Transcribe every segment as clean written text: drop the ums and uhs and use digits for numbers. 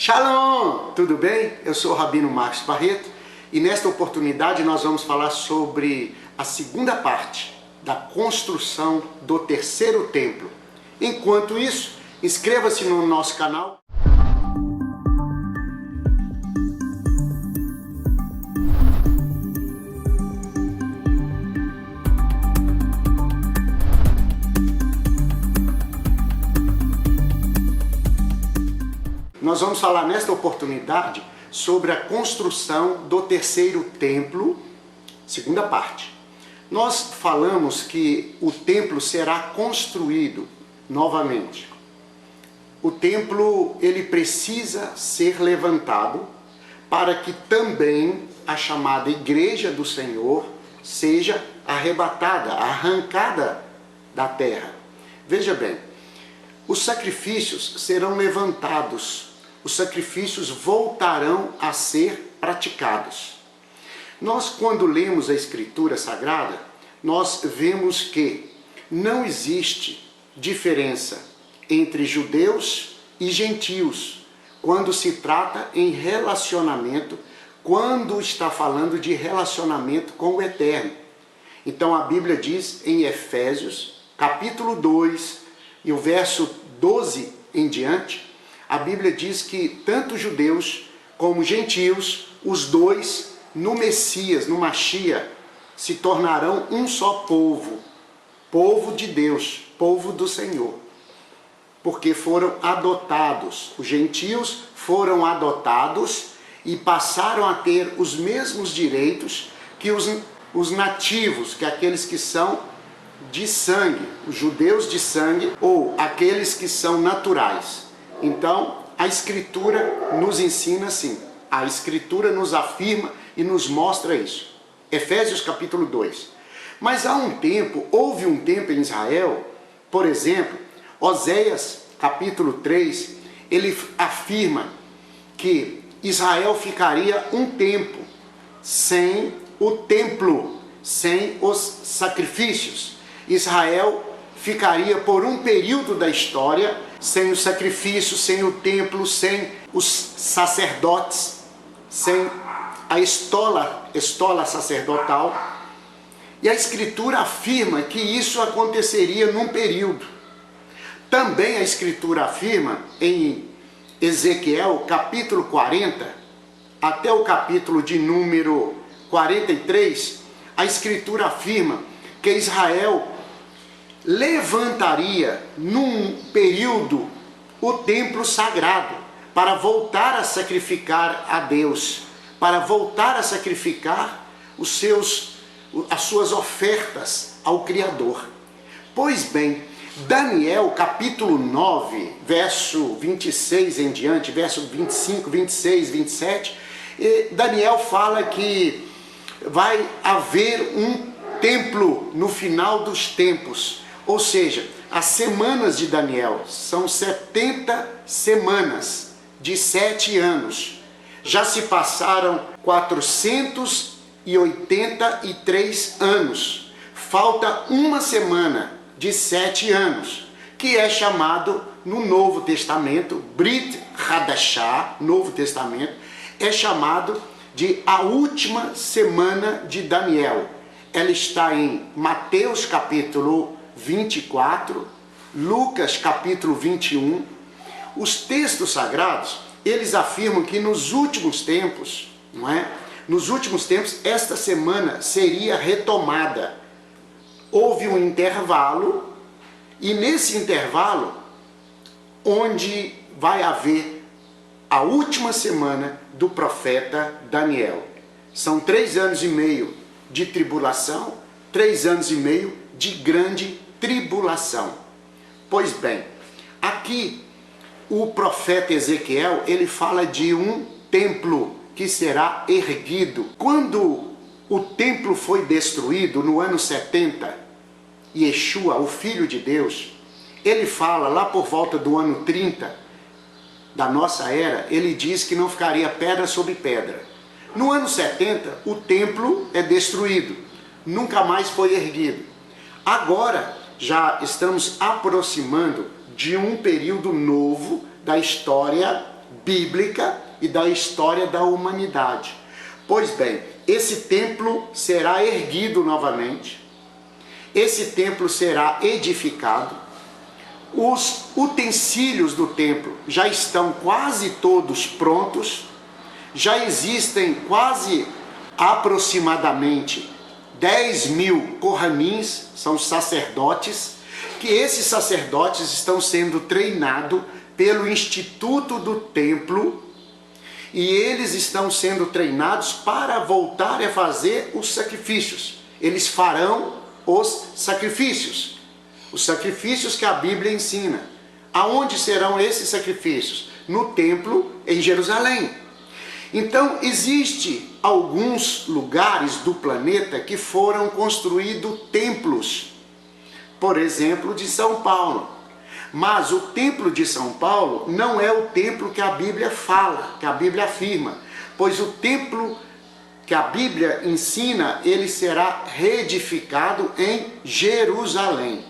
Shalom! Tudo bem? Eu sou o Rabino Marcos Barreto e nesta oportunidade nós vamos falar sobre a segunda parte da construção do terceiro templo. Enquanto isso, inscreva-se no nosso canal. Nós vamos falar nesta oportunidade sobre a construção do terceiro templo, segunda parte. Nós falamos que o templo será construído novamente. O templo, ele precisa ser levantado para que também a chamada Igreja do Senhor seja arrebatada, arrancada da terra. Veja bem, os sacrifícios serão levantados. Os sacrifícios voltarão a ser praticados. Nós, quando lemos a Escritura Sagrada, nós vemos que não existe diferença entre judeus e gentios quando se trata em relacionamento, quando está falando de relacionamento com o Eterno. Então a Bíblia diz em Efésios, capítulo 2, e o verso 12 em diante, a Bíblia diz que tanto judeus como gentios, os dois, no Messias, no Mashiach, se tornarão um só povo, povo de Deus, povo do Senhor, porque foram adotados. Os gentios foram adotados e passaram a ter os mesmos direitos que os nativos, que aqueles que são de sangue, os judeus de sangue ou aqueles que são naturais. Então, a Escritura nos ensina assim, a Escritura nos afirma e nos mostra isso. Efésios capítulo 2. Mas houve um tempo em Israel, por exemplo, Oséias capítulo 3, ele afirma que Israel ficaria um tempo sem o templo, sem os sacrifícios. Israel ficaria por um período da história sem o sacrifício, sem o templo, sem os sacerdotes, sem a estola sacerdotal. E a Escritura afirma que isso aconteceria num período. Também a Escritura afirma em Ezequiel capítulo 40, até o capítulo de número 43, a Escritura afirma que Israel levantaria num período o templo sagrado para voltar a sacrificar a Deus, para voltar a sacrificar as suas ofertas ao Criador. Pois bem, Daniel capítulo 9, verso 26 em diante, verso 25, 26, 27, Daniel fala que vai haver um templo no final dos tempos. Ou seja, as semanas de Daniel são 70 semanas de 7 anos. Já se passaram 483 anos. Falta uma semana de 7 anos, que é chamado no Novo Testamento, Brit Hadashah, Novo Testamento, é chamado de a última semana de Daniel. Ela está em Mateus capítulo 24, Lucas capítulo 21, os textos sagrados, eles afirmam que nos últimos tempos, não é? Nos últimos tempos, esta semana seria retomada. Houve um intervalo, e nesse intervalo, onde vai haver a última semana do profeta Daniel. São 3 anos e meio de tribulação, 3 anos e meio de grande tribulação. Pois bem, aqui o profeta Ezequiel, ele fala de um templo que será erguido. Quando o templo foi destruído no ano 70, Yeshua, o Filho de Deus, ele fala lá por volta do ano 30 da nossa era, ele diz que não ficaria pedra sobre pedra. No ano 70, o templo é destruído, nunca mais foi erguido. Agora, já estamos aproximando de um período novo da história bíblica e da história da humanidade. Pois bem, esse templo será erguido novamente, esse templo será edificado, os utensílios do templo já estão quase todos prontos, já existem quase aproximadamente 10.000 Kohanins, são sacerdotes, que esses sacerdotes estão sendo treinados pelo Instituto do Templo, e eles estão sendo treinados para voltar a fazer os sacrifícios. Eles farão os sacrifícios que a Bíblia ensina. Aonde serão esses sacrifícios? No templo em Jerusalém. Então, existe alguns lugares do planeta que foram construídos templos. Por exemplo, de São Paulo. Mas o templo de São Paulo não é o templo que a Bíblia fala, que a Bíblia afirma. Pois o templo que a Bíblia ensina, ele será reedificado em Jerusalém.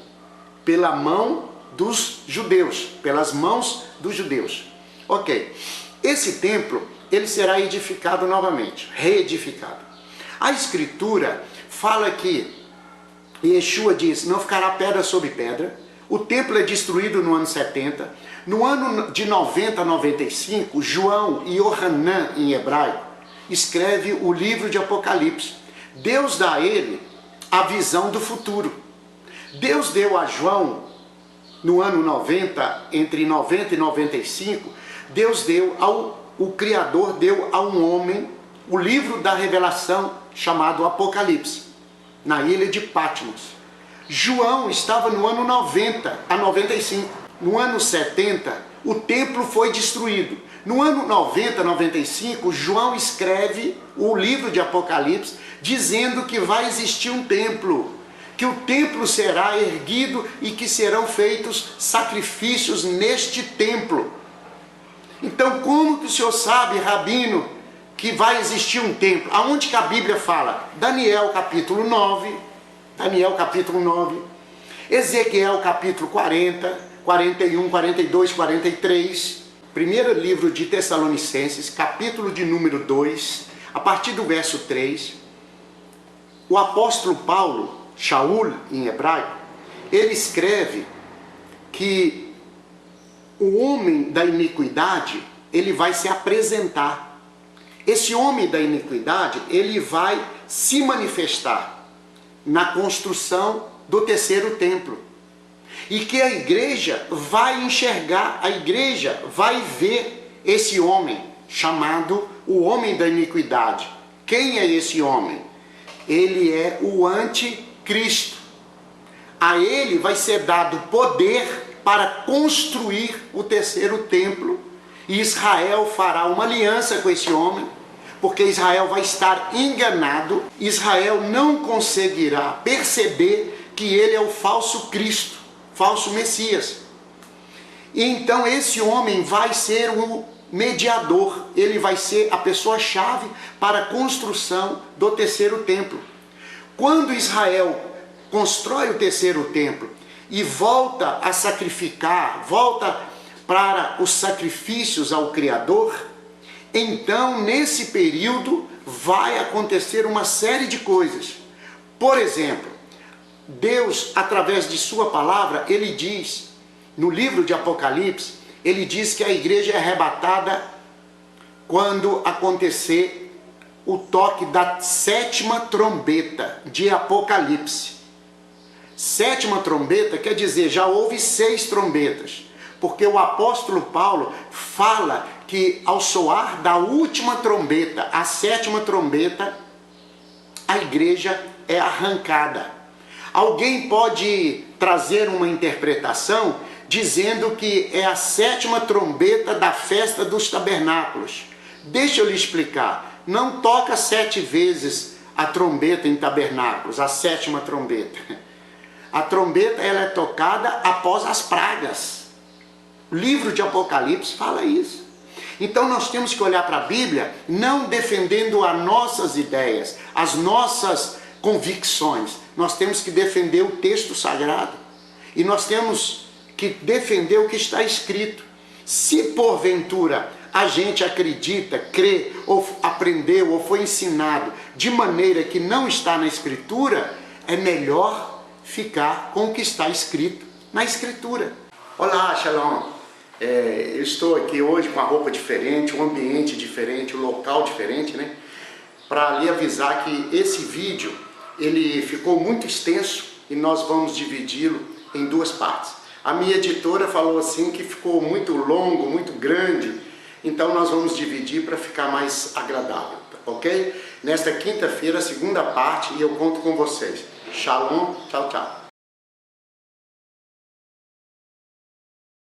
Pela mão dos judeus, pelas mãos dos judeus. Ok, esse templo, ele será edificado novamente, reedificado. A Escritura fala que Yeshua diz, não ficará pedra sobre pedra. O templo é destruído no ano 70. No ano de 90 a 95, João e Yohanan, em hebraico, escreve o livro de Apocalipse. Deus dá a ele a visão do futuro. Deus deu a João, no ano 90, entre 90 e 95, Deus deu o Criador deu a um homem o livro da revelação chamado Apocalipse, na ilha de Patmos. João estava no ano 90 a 95. No ano 70, o templo foi destruído. No ano 90 a 95, João escreve o livro de Apocalipse, dizendo que vai existir um templo, que o templo será erguido e que serão feitos sacrifícios neste templo. Então, como que o senhor sabe, Rabino, que vai existir um templo? Aonde que a Bíblia fala? Daniel capítulo 9, Ezequiel capítulo 40, 41, 42, 43, primeiro livro de Tessalonicenses, capítulo de número 2, a partir do verso 3, o apóstolo Paulo, Shaul em hebraico, ele escreve que o homem da iniquidade, ele vai se apresentar. Esse homem da iniquidade, ele vai se manifestar na construção do terceiro templo. E que a igreja vai enxergar, a igreja vai ver esse homem, chamado o homem da iniquidade. Quem é esse homem? Ele é o anticristo. A ele vai ser dado poder para construir o terceiro templo. E Israel fará uma aliança com esse homem, porque Israel vai estar enganado. Israel não conseguirá perceber que ele é o falso Cristo, falso Messias. E então esse homem vai ser o mediador, ele vai ser a pessoa-chave para a construção do terceiro templo. Quando Israel constrói o terceiro templo e volta a sacrificar, volta para os sacrifícios ao Criador, então nesse período vai acontecer uma série de coisas. Por exemplo, Deus, através de sua palavra, ele diz, no livro de Apocalipse, ele diz que a igreja é arrebatada quando acontecer o toque da sétima trombeta de Apocalipse. Sétima trombeta quer dizer, já houve 6 trombetas, porque o apóstolo Paulo fala que ao soar da última trombeta, a sétima trombeta, a igreja é arrancada. Alguém pode trazer uma interpretação dizendo que é a sétima trombeta da festa dos tabernáculos. Deixa eu lhe explicar. Não toca 7 vezes a trombeta em tabernáculos, a sétima trombeta. A trombeta ela é tocada após as pragas. O livro de Apocalipse fala isso. Então nós temos que olhar para a Bíblia não defendendo as nossas ideias, as nossas convicções. Nós temos que defender o texto sagrado. E nós temos que defender o que está escrito. Se porventura a gente acredita, crê, ou aprendeu, ou foi ensinado de maneira que não está na Escritura, é melhor ficar com o que está escrito na Escritura. Olá, Shalom! Eu estou aqui hoje com a roupa diferente, um ambiente diferente, um local diferente, né? Para lhe avisar que esse vídeo, ele ficou muito extenso e nós vamos dividi-lo em duas partes. A minha editora falou assim que ficou muito longo, muito grande, então nós vamos dividir para ficar mais agradável, ok? Nesta quinta-feira, a segunda parte, e eu conto com vocês. Shalom, tchau, tchau.